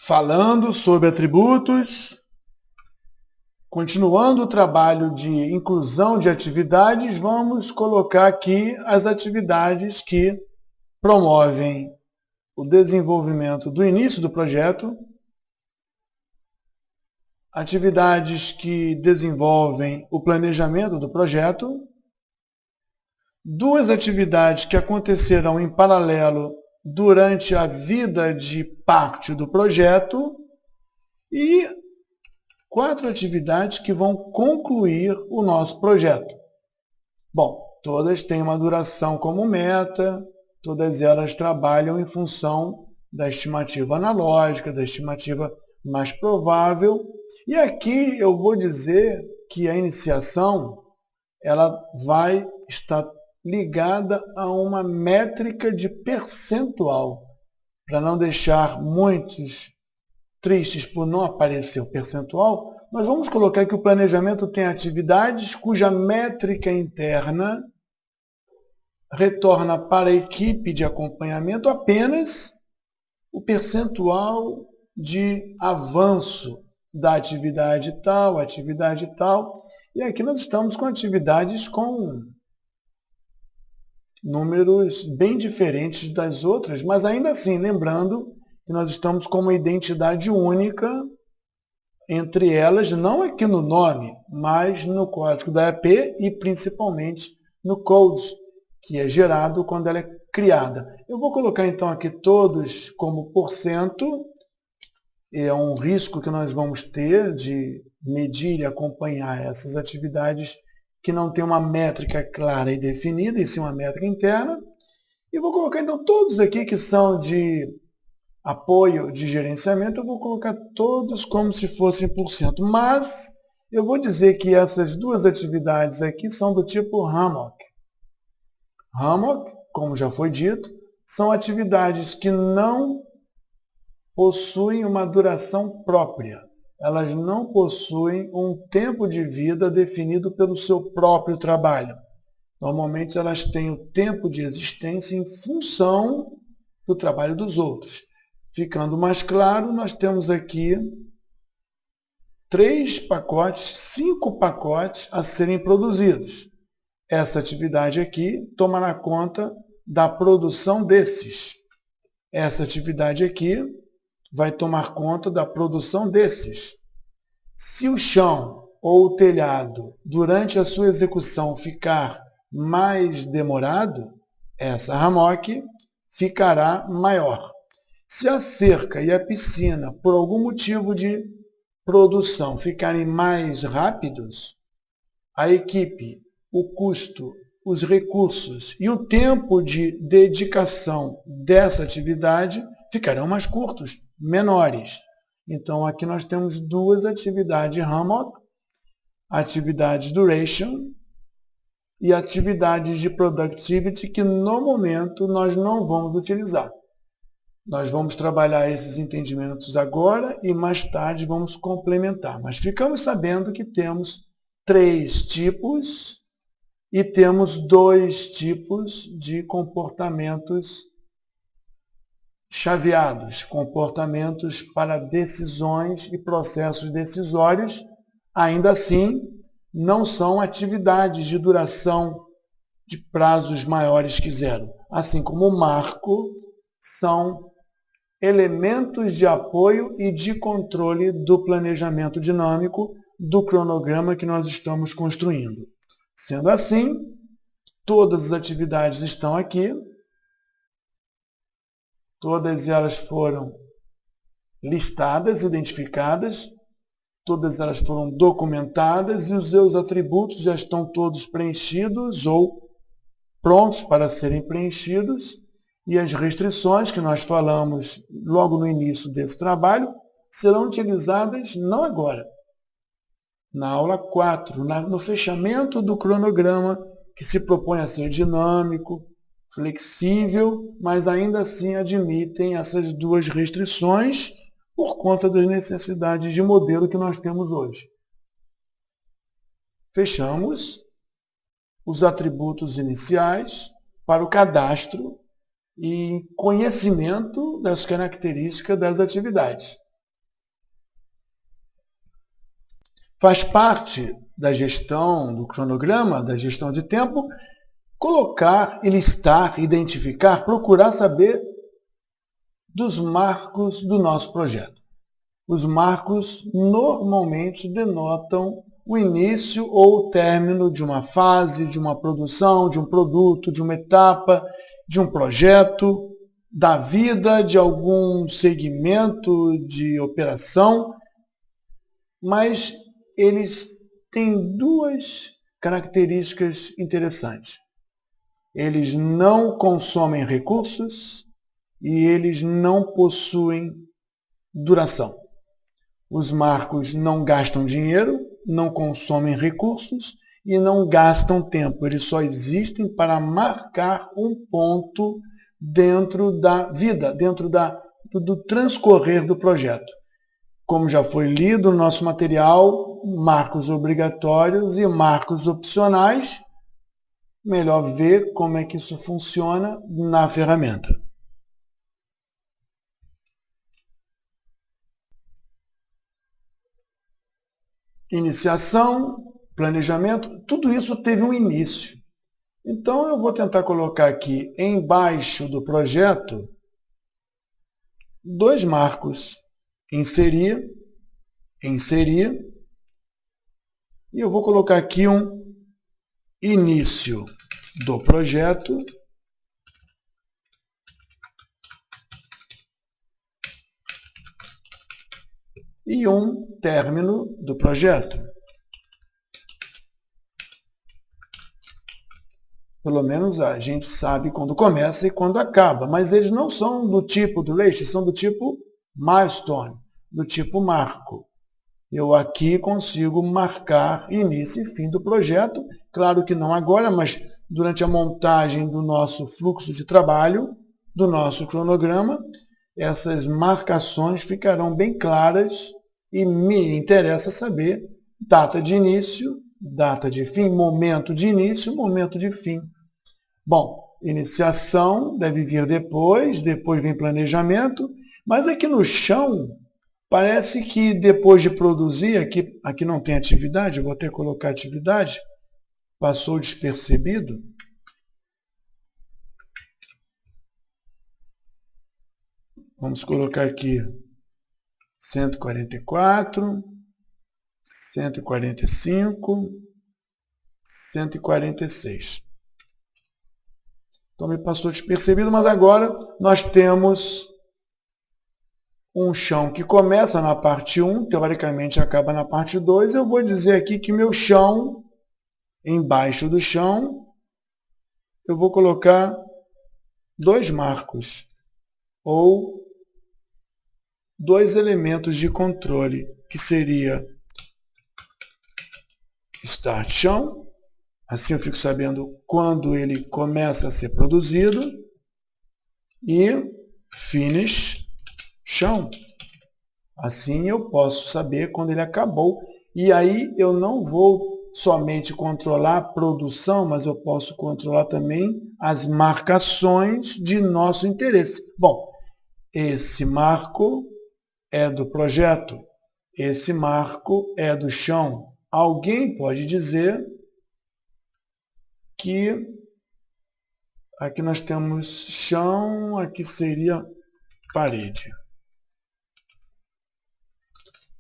Falando sobre atributos, continuando o trabalho de inclusão de atividades, vamos colocar aqui as atividades que promovem o desenvolvimento do início do projeto, atividades que desenvolvem o planejamento do projeto, duas atividades que acontecerão em paralelo durante a vida de parte do projeto e 4 atividades que vão concluir o nosso projeto. Bom, todas têm uma duração como meta, todas elas trabalham em função da estimativa analógica, da estimativa mais provável. E aqui eu vou dizer que a iniciação ela vai estar ligada a uma métrica de percentual, para não deixar muitos tristes por não aparecer o percentual. Nós vamos colocar que o planejamento tem atividades cuja métrica interna retorna para a equipe de acompanhamento apenas o percentual de avanço da atividade tal, atividade tal. E aqui nós estamos com atividades com números bem diferentes das outras, mas ainda assim, lembrando que nós estamos com uma identidade única entre elas, não aqui no nome, mas no código da EP e principalmente no code, que é gerado quando ela é criada. Eu vou colocar então aqui todos como porcento. É um risco que nós vamos ter de medir e acompanhar essas atividades que não tem uma métrica clara e definida, e sim uma métrica interna. E vou colocar então todos aqui que são de apoio de gerenciamento, eu vou colocar todos como se fossem por cento. Mas eu vou dizer que essas duas atividades aqui são do tipo Hammock. Hammock, como já foi dito, são atividades que não possuem uma duração própria. Elas não possuem um tempo de vida definido pelo seu próprio trabalho. Normalmente elas têm o tempo de existência em função do trabalho dos outros. Ficando mais claro, nós temos aqui 3 pacotes, 5 pacotes a serem produzidos. Essa atividade aqui tomará conta da produção desses. Essa atividade aqui vai tomar conta da produção desses. Se o chão ou o telhado, durante a sua execução, ficar mais demorado, essa Hammock ficará maior. Se a cerca e a piscina, por algum motivo de produção, ficarem mais rápidos, a equipe, o custo, os recursos e o tempo de dedicação dessa atividade ficarão mais curtos, menores. Então, aqui nós temos 2 atividades Hammock, atividade Duration e atividades de Productivity que, no momento, nós não vamos utilizar. Nós vamos trabalhar esses entendimentos agora e mais tarde vamos complementar. Mas ficamos sabendo que temos 3 tipos e temos 2 tipos de comportamentos chaveados, comportamentos para decisões e processos decisórios. Ainda assim, não são atividades de duração de prazos maiores que 0. Assim como o marco, são elementos de apoio e de controle do planejamento dinâmico do cronograma que nós estamos construindo. Sendo assim, todas as atividades estão aqui. Todas elas foram listadas, identificadas, todas elas foram documentadas e os seus atributos já estão todos preenchidos ou prontos para serem preenchidos. E as restrições que nós falamos logo no início desse trabalho serão utilizadas não agora, na aula 4, no fechamento do cronograma que se propõe a ser dinâmico, flexível, mas ainda assim admitem essas 2 restrições por conta das necessidades de modelo que nós temos hoje. Fechamos os atributos iniciais para o cadastro e conhecimento das características das atividades. Faz parte da gestão do cronograma, da gestão de tempo, colocar, listar, identificar, procurar saber dos marcos do nosso projeto. Os marcos normalmente denotam o início ou o término de uma fase, de uma produção, de um produto, de uma etapa, de um projeto, da vida, de algum segmento de operação, mas eles têm duas características interessantes. Eles não consomem recursos e eles não possuem duração. Os marcos não gastam dinheiro, não consomem recursos e não gastam tempo. Eles só existem para marcar um ponto dentro da vida, dentro do transcorrer do projeto. Como já foi lido no nosso material, marcos obrigatórios e marcos opcionais. Melhor ver como é que isso funciona na ferramenta. Iniciação, planejamento, tudo isso teve um início. Então, eu vou tentar colocar aqui embaixo do projeto dois marcos. Inserir, e eu vou colocar aqui um início do projeto e um término do projeto. Pelo menos a gente sabe quando começa e quando acaba, mas eles não são do tipo duration, são do tipo milestone, do tipo marco. Eu aqui consigo marcar início e fim do projeto, claro que não agora, mas durante a montagem do nosso fluxo de trabalho, do nosso cronograma, essas marcações ficarão bem claras e me interessa saber data de início, data de fim, momento de início, momento de fim. Bom, iniciação deve vir depois vem planejamento, mas aqui no chão, parece que depois de produzir, aqui não tem atividade, eu vou até colocar atividade, passou despercebido. Vamos colocar aqui 144, 145, 146. Então me passou despercebido, mas agora nós temos um chão que começa na parte 1, teoricamente acaba na parte 2. Eu vou dizer aqui que meu chão, embaixo do chão, eu vou colocar dois marcos, ou dois elementos de controle, que seria start chão, assim eu fico sabendo quando ele começa a ser produzido, e finish chão. Assim eu posso saber quando ele acabou. E aí eu não vou somente controlar a produção, mas eu posso controlar também as marcações de nosso interesse. Bom, esse marco é do projeto, esse marco é do chão. Alguém pode dizer que aqui nós temos chão, aqui seria parede.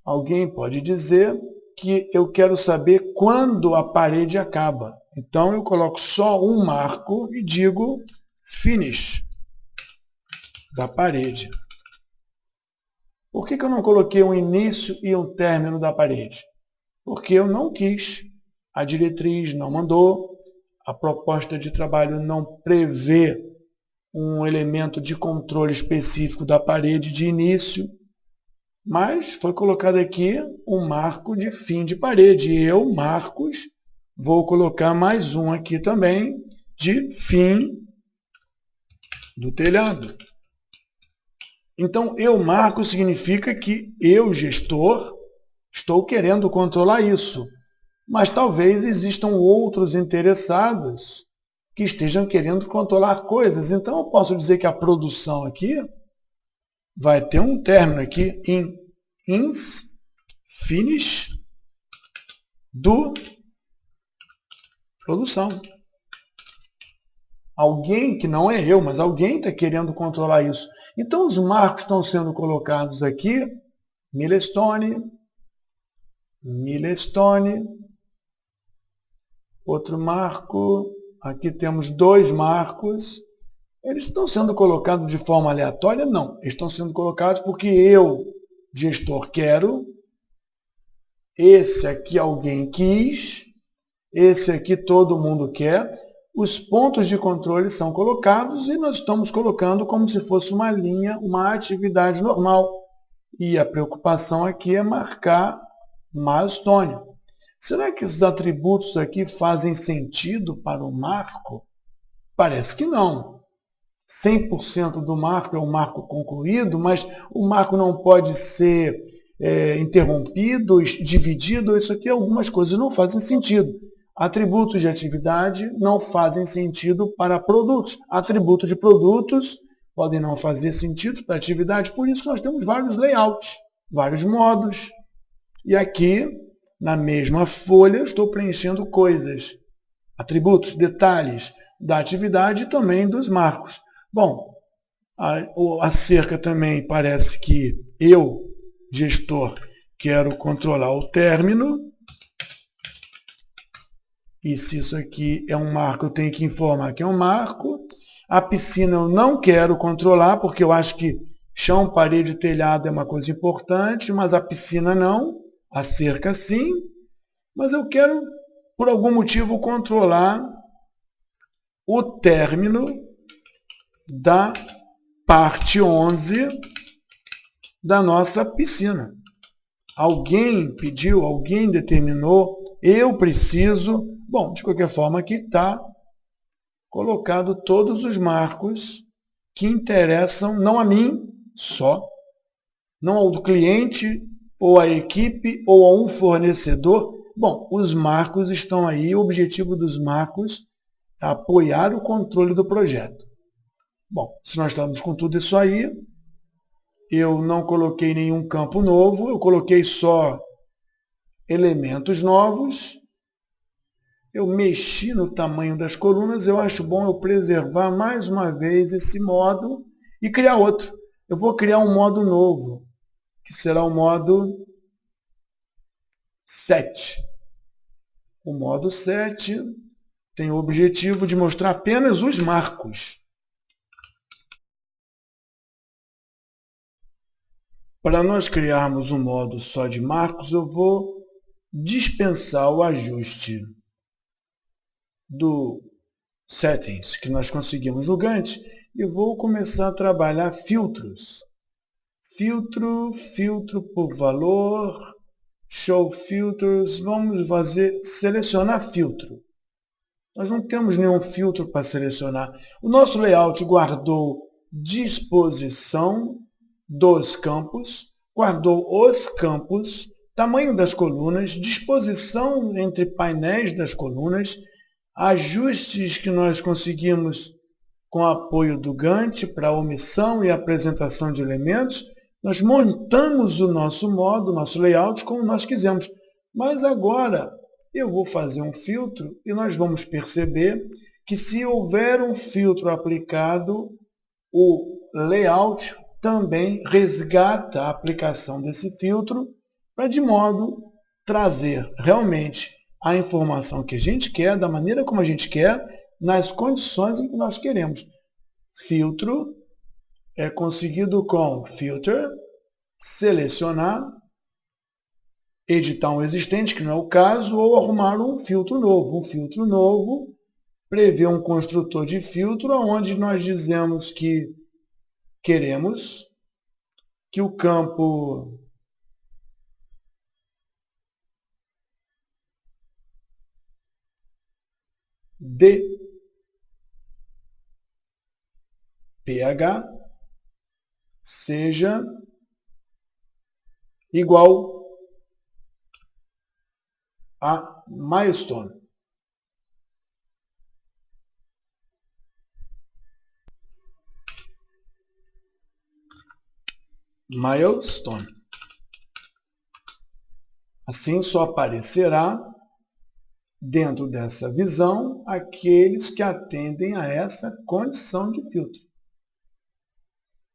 Alguém pode dizer que eu quero saber quando a parede acaba. Então, eu coloco só um marco e digo finish da parede. Por que eu não coloquei um início e um término da parede? Porque eu não quis. A diretriz não mandou, a proposta de trabalho não prevê um elemento de controle específico da parede de início, mas foi colocado aqui um marco de fim de parede. E eu, Marcos, vou colocar mais um aqui também de fim do telhado. Então, eu marco significa que eu, gestor, estou querendo controlar isso. Mas talvez existam outros interessados que estejam querendo controlar coisas. Então, eu posso dizer que a produção aqui vai ter um término aqui em ins finish do produção. Alguém, que não é eu, mas alguém está querendo controlar isso. Então, os marcos estão sendo colocados aqui, milestone, milestone, outro marco, aqui temos 2 marcos. Eles estão sendo colocados de forma aleatória? Não. Eles estão sendo colocados porque eu, gestor, quero. Esse aqui alguém quis. Esse aqui todo mundo quer. Os pontos de controle são colocados e nós estamos colocando como se fosse uma linha, uma atividade normal. E a preocupação aqui é marcar milestone. Será que esses atributos aqui fazem sentido para o marco? Parece que não. 100% do marco é um marco concluído, mas o marco não pode ser interrompido, dividido. Isso aqui, algumas coisas não fazem sentido. Atributos de atividade não fazem sentido para produtos. Atributos de produtos podem não fazer sentido para atividade, por isso nós temos vários layouts, vários modos. E aqui, na mesma folha, eu estou preenchendo coisas, atributos, detalhes da atividade e também dos marcos. Bom, a cerca também parece que eu, gestor, quero controlar o término. E se isso aqui é um marco, eu tenho que informar que é um marco. A piscina eu não quero controlar, porque eu acho que chão, parede e telhado é uma coisa importante, mas a piscina não, a cerca sim. Mas eu quero, por algum motivo, controlar o término da parte 11 da nossa piscina. Alguém pediu, alguém determinou, eu preciso. Bom, de qualquer forma, aqui está colocado todos os marcos que interessam, não a mim só, não ao do cliente, ou à equipe, ou a um fornecedor. Bom, os marcos estão aí, o objetivo dos marcos é apoiar o controle do projeto. Bom, se nós estamos com tudo isso aí, eu não coloquei nenhum campo novo, eu coloquei só elementos novos. Eu mexi no tamanho das colunas, eu acho bom eu preservar mais uma vez esse modo e criar outro. Eu vou criar um modo novo, que será o modo 7. O modo 7 tem o objetivo de mostrar apenas os marcos. Para nós criarmos um modo só de marcos, eu vou dispensar o ajuste do settings que nós conseguimos no Gantt e vou começar a trabalhar filtros. Filtro por valor, show filters, vamos fazer selecionar filtro. Nós não temos nenhum filtro para selecionar. O nosso layout guardou disposição dos campos, guardou os campos, tamanho das colunas, disposição entre painéis das colunas, ajustes que nós conseguimos com o apoio do Gantt para omissão e apresentação de elementos. Nós montamos o nosso modo, o nosso layout como nós quisermos. Mas agora eu vou fazer um filtro e nós vamos perceber que se houver um filtro aplicado, o layout também resgata a aplicação desse filtro para de modo trazer realmente a informação que a gente quer, da maneira como a gente quer, nas condições em que nós queremos. Filtro é conseguido com filter, selecionar, editar um existente, que não é o caso, ou arrumar um filtro novo. Um filtro novo prevê um construtor de filtro onde nós dizemos que queremos que o campo de pH seja igual a milestone. Milestone. Assim só aparecerá dentro dessa visão, aqueles que atendem a essa condição de filtro.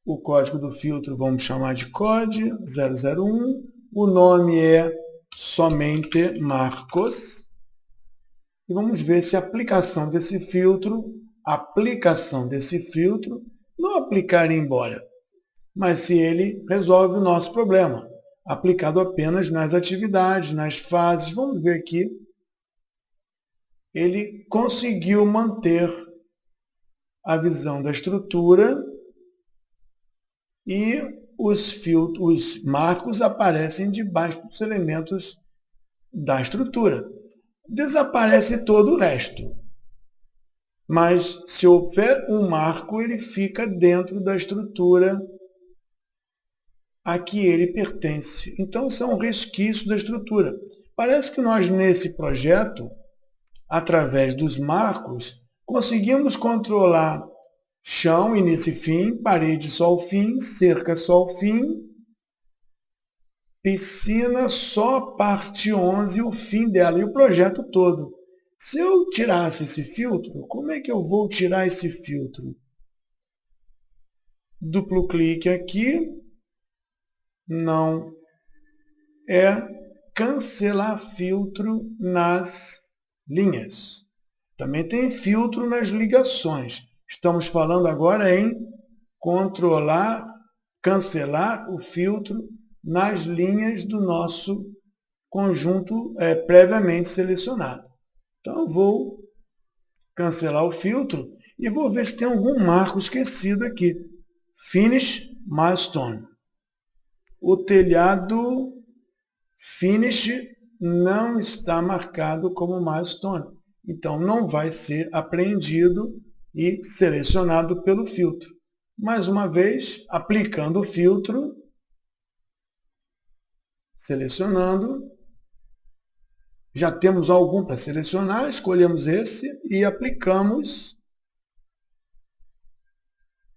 O código do filtro vamos chamar de COD 001. O nome é somente Marcos. E vamos ver se a aplicação desse filtro, não aplicar embora, mas se ele resolve o nosso problema, aplicado apenas nas atividades, nas fases. Vamos ver aqui. Ele conseguiu manter a visão da estrutura e os marcos aparecem debaixo dos elementos da estrutura. Desaparece todo o resto. Mas se houver um marco, ele fica dentro da estrutura a que ele pertence. Então, são resquícios da estrutura. Parece que nós, nesse projeto, através dos marcos, conseguimos controlar chão, início e fim, parede, sol, fim, cerca, sol, fim, piscina, só parte 11 e o fim dela, e o projeto todo. Se eu tirasse esse filtro, como é que eu vou tirar esse filtro? Duplo clique aqui. Não. É cancelar filtro nas linhas. Também tem filtro nas ligações. Estamos falando agora em controlar, cancelar o filtro nas linhas do nosso conjunto previamente selecionado. Então, eu vou cancelar o filtro e vou ver se tem algum marco esquecido aqui. Finish Milestone. O telhado Finish não está marcado como Milestone. Então, não vai ser apreendido e selecionado pelo filtro. Mais uma vez, aplicando o filtro, selecionando. Já temos algum para selecionar, escolhemos esse e aplicamos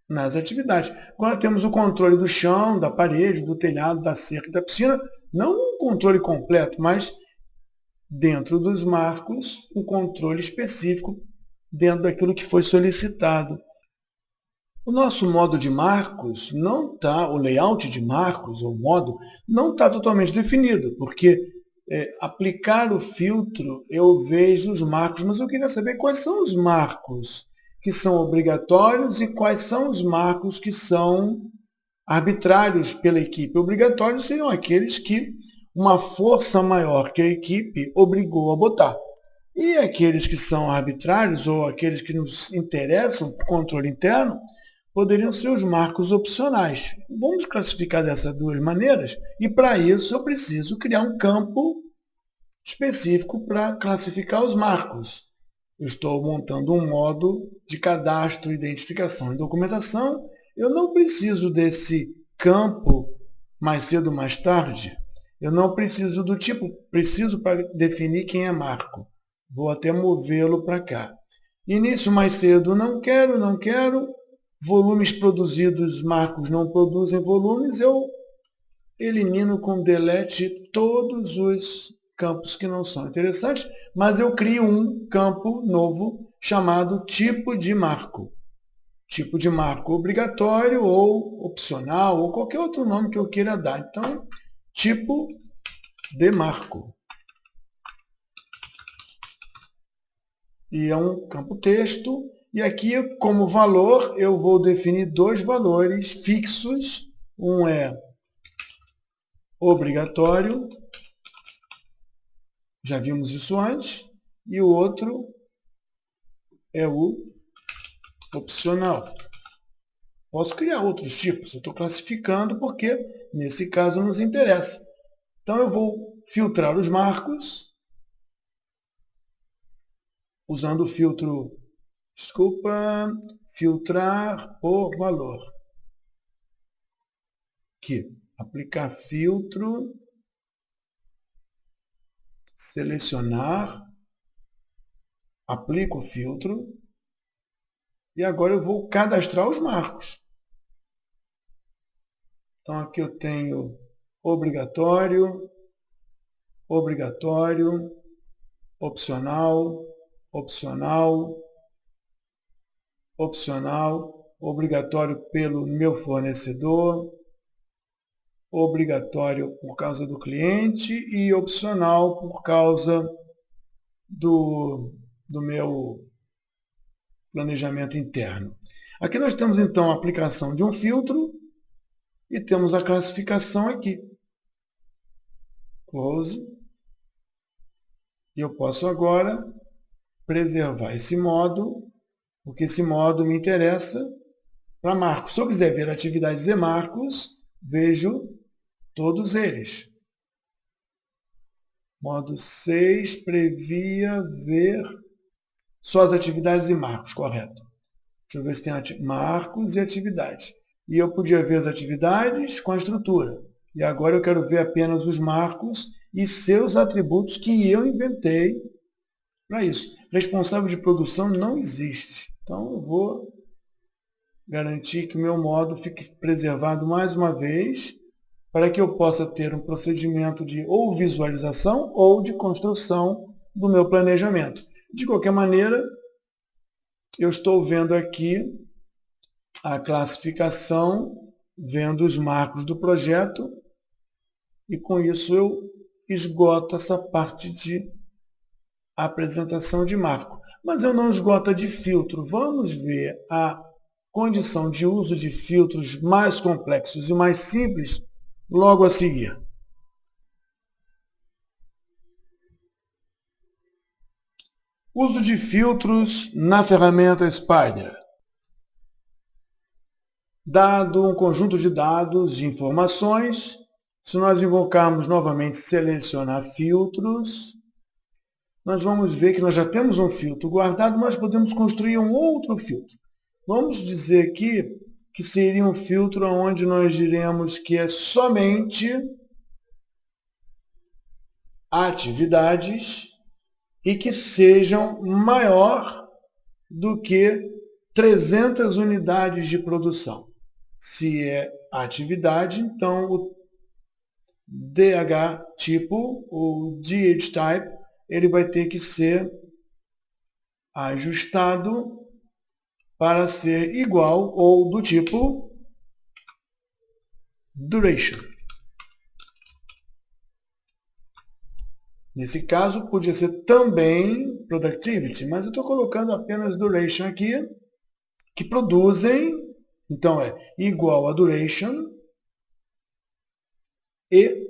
nas atividades. Agora temos o controle do chão, da parede, do telhado, da cerca e da piscina. Não um controle completo, mas dentro dos marcos, um controle específico dentro daquilo que foi solicitado. O nosso modo de marcos não está, o layout de marcos, ou modo, não está totalmente definido, porque aplicar o filtro, eu vejo os marcos, mas eu queria saber quais são os marcos que são obrigatórios e quais são os marcos que são arbitrários pela equipe. Obrigatórios seriam aqueles que uma força maior que a equipe obrigou a botar. E aqueles que são arbitrários ou aqueles que nos interessam por controle interno, poderiam ser os marcos opcionais. Vamos classificar dessas duas maneiras e para isso eu preciso criar um campo específico para classificar os marcos. Eu estou montando um modo de cadastro, identificação e documentação. Eu não preciso desse campo mais cedo ou mais tarde. Eu não preciso do tipo, preciso para definir quem é marco. Vou até movê-lo para cá. Início mais cedo, não quero. Volumes produzidos, marcos não produzem volumes. Eu elimino com delete todos os campos que não são interessantes, mas eu crio um campo novo chamado tipo de marco. Tipo de marco obrigatório ou opcional, ou qualquer outro nome que eu queira dar. Então, tipo de marco. E é um campo texto. E aqui, como valor, eu vou definir dois valores fixos. Um é obrigatório, já vimos isso antes, e o outro é o opcional. Posso criar outros tipos, eu estou classificando porque, nesse caso, nos interessa. Então, eu vou filtrar os marcos, usando o filtro, filtrar por valor. Aqui, aplicar filtro, selecionar, aplico o filtro, e agora eu vou cadastrar os marcos. Então, aqui eu tenho obrigatório, opcional, opcional, opcional, obrigatório pelo meu fornecedor, obrigatório por causa do cliente e opcional por causa do meu planejamento interno. Aqui nós temos então a aplicação de um filtro e temos a classificação aqui. Close. E eu posso agora preservar esse módulo, porque esse módulo me interessa para marcos. Se eu quiser ver atividades e marcos, vejo todos eles. Módulo 6 previa ver só as atividades e marcos, correto. Deixa eu ver se tem marcos e atividades. E eu podia ver as atividades com a estrutura. E agora eu quero ver apenas os marcos e seus atributos que eu inventei para isso. Responsável de produção não existe. Então eu vou garantir que o meu módulo fique preservado mais uma vez, para que eu possa ter um procedimento de ou visualização ou de construção do meu planejamento. De qualquer maneira, eu estou vendo aqui a classificação, vendo os marcos do projeto, e com isso eu esgoto essa parte de apresentação de marco. Mas eu não esgoto a de filtro. Vamos ver a condição de uso de filtros mais complexos e mais simples logo a seguir. Uso de filtros na ferramenta Spider. Dado um conjunto de dados, de informações, se nós invocarmos novamente selecionar filtros, nós vamos ver que nós já temos um filtro guardado, mas podemos construir um outro filtro. Vamos dizer aqui que seria um filtro onde nós diremos que é somente atividades e que sejam maior do que 300 unidades de produção. Se é atividade, então o DH tipo, o DH type, ele vai ter que ser ajustado para ser igual ou do tipo duration. Nesse caso, podia ser também productivity, mas eu estou colocando apenas duration aqui, que produzem, então é igual a duration e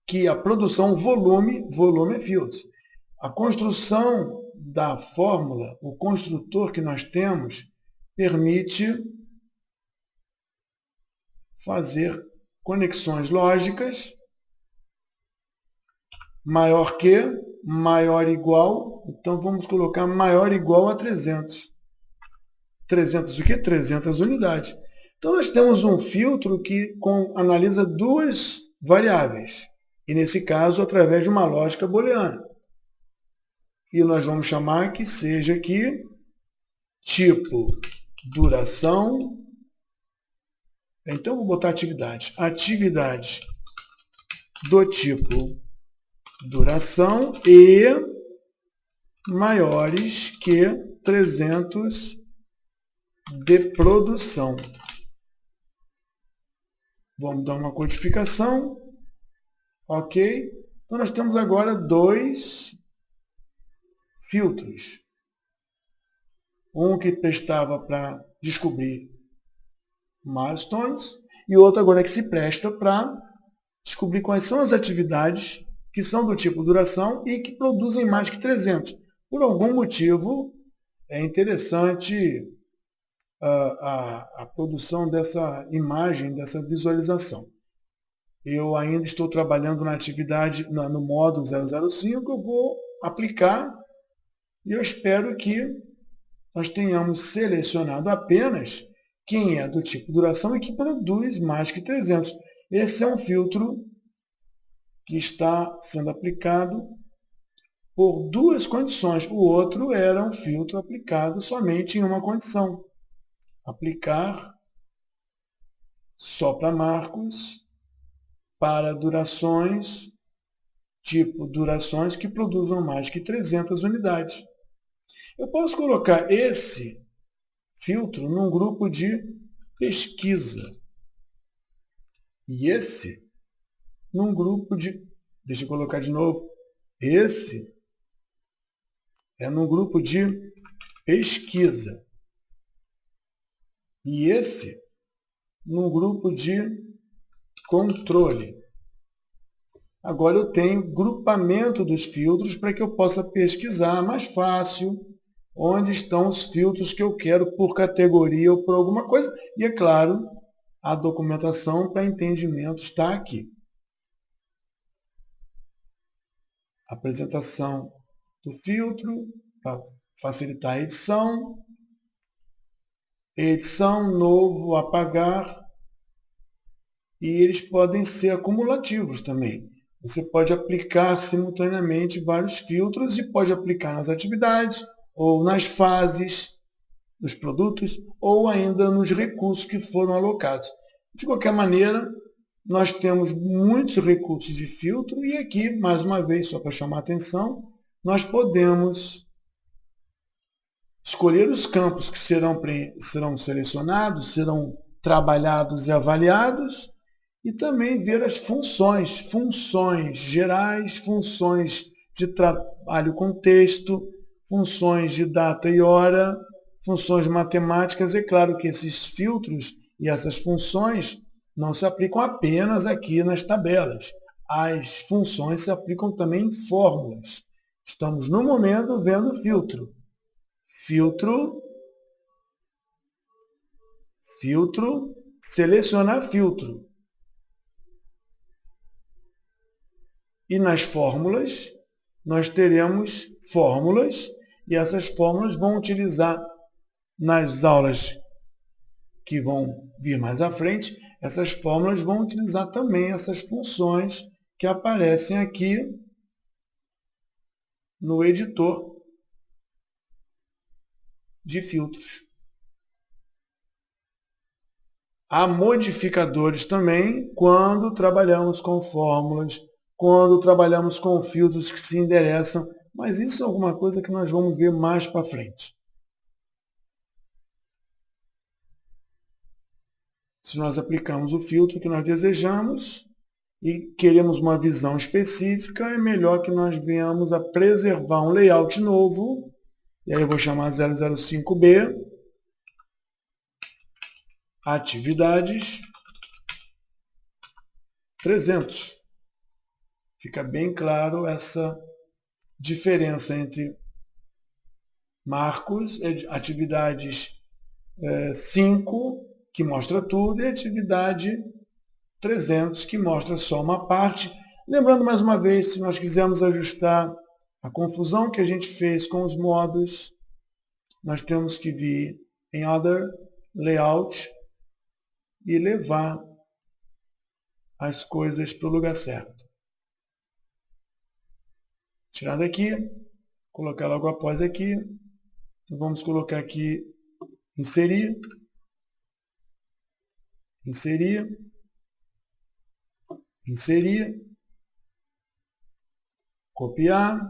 que a produção volume é fields. A construção da fórmula, o construtor que nós temos, permite fazer conexões lógicas, maior que, maior igual, então vamos colocar maior igual a 300. 300 o quê? 300 unidades. Então nós temos um filtro que analisa duas variáveis, e nesse caso através de uma lógica booleana. E nós vamos chamar que seja aqui tipo duração. Então vou botar atividade. Atividade do tipo duração e maiores que 300 de produção. Vamos dar uma codificação. Ok. Então nós temos agora dois filtros. Um que prestava para descobrir milestones e outro agora que se presta para descobrir quais são as atividades que são do tipo duração e que produzem mais que 300. Por algum motivo, é interessante a produção dessa imagem, dessa visualização. Eu ainda estou trabalhando na atividade, no módulo 005, eu vou aplicar e eu espero que nós tenhamos selecionado apenas quem é do tipo duração e que produz mais que 300. Esse é um filtro que está sendo aplicado por duas condições. O outro era um filtro aplicado somente em uma condição. Aplicar só para marcos, para durações tipo durações que produzam mais que 300 unidades. Eu posso colocar esse filtro num grupo de pesquisa e esse num grupo de... Deixa eu colocar de novo. Esse é num grupo de pesquisa e esse num grupo de controle. Agora eu tenho grupamento dos filtros para que eu possa pesquisar mais fácil onde estão os filtros que eu quero por categoria ou por alguma coisa. E, é claro, a documentação para entendimento está aqui. Apresentação do filtro, para facilitar a edição. Edição, novo, apagar. E eles podem ser acumulativos também. Você pode aplicar simultaneamente vários filtros e pode aplicar nas atividades, ou nas fases dos produtos, ou ainda nos recursos que foram alocados. De qualquer maneira, nós temos muitos recursos de filtro e aqui, mais uma vez, só para chamar a atenção, nós podemos escolher os campos que serão selecionados, serão trabalhados e avaliados, e também ver as funções gerais, funções de trabalho com texto, funções de data e hora, funções matemáticas. É claro que esses filtros e essas funções não se aplicam apenas aqui nas tabelas. As funções se aplicam também em fórmulas. Estamos, no momento, vendo filtro. Filtro, selecionar filtro. E nas fórmulas, nós teremos fórmulas, e essas fórmulas vão utilizar nas aulas que vão vir mais à frente, essas fórmulas vão utilizar também essas funções que aparecem aqui no editor de filtros. Há modificadores também quando trabalhamos com fórmulas, quando trabalhamos com filtros que se endereçam, mas isso é alguma coisa que nós vamos ver mais para frente. Se nós aplicamos o filtro que nós desejamos e queremos uma visão específica, é melhor que nós venhamos a preservar um layout novo, e aí eu vou chamar 005B, atividades 300. Fica bem claro essa diferença entre marcos, atividades 5, que mostra tudo, e atividade 300, que mostra só uma parte. Lembrando mais uma vez, se nós quisermos ajustar a confusão que a gente fez com os modos, nós temos que vir em Other, Layout, e levar as coisas para o lugar certo. Tirar daqui, colocar logo após aqui. Então vamos colocar aqui inserir, inserir, inserir, copiar,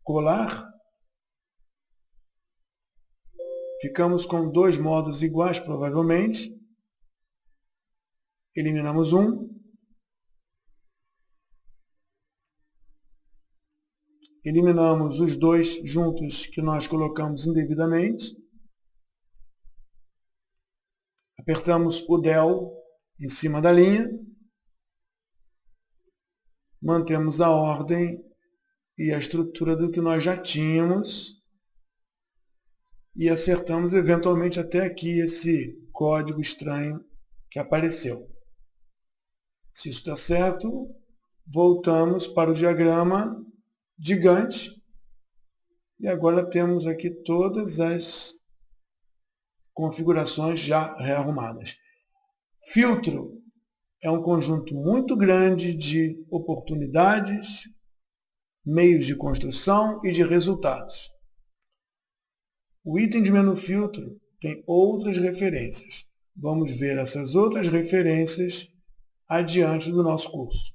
colar. Ficamos com dois modos iguais, provavelmente. Eliminamos um. Eliminamos os dois juntos que nós colocamos indevidamente. Apertamos o del em cima da linha. Mantemos a ordem e a estrutura do que nós já tínhamos. E acertamos eventualmente até aqui esse código estranho que apareceu. Se isso está certo, voltamos para o diagrama de Gantt. E agora temos aqui todas as configurações já rearrumadas. Filtro é um conjunto muito grande de oportunidades, meios de construção e de resultados. O item de menu filtro tem outras referências. Vamos ver essas outras referências adiante do nosso curso.